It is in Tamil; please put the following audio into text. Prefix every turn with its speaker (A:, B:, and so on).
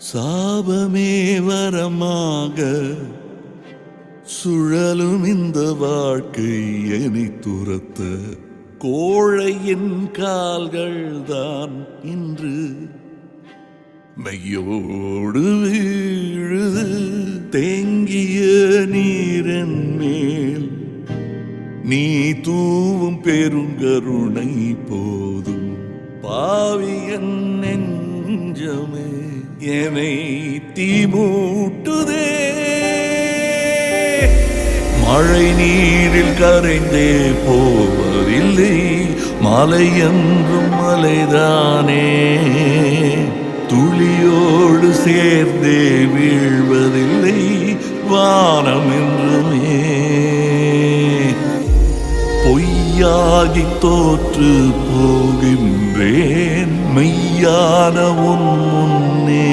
A: சாபமே வரமாக சுழலும் இந்த வாழ்க்கை என்னை துரத்த கோழையின் கால்கள் தான் இன்று மையோடு வீழுது. தேங்கிய நீரன் மேல் நீ தூவும் பெருங்கருணை போதும். பாவியன் நெஞ்சமே என்னை தீமூட்டுதே. மழை நீரில் கரைந்தே போவதில்லை, மலை என்றும் மலைதானே. துளியோடு சேர்ந்தே வீழ்வதில்லை, வானம் என்றுமே. பொய்யாகி தோற்று போகின்றேன் மெய்யான உன் முன்னே.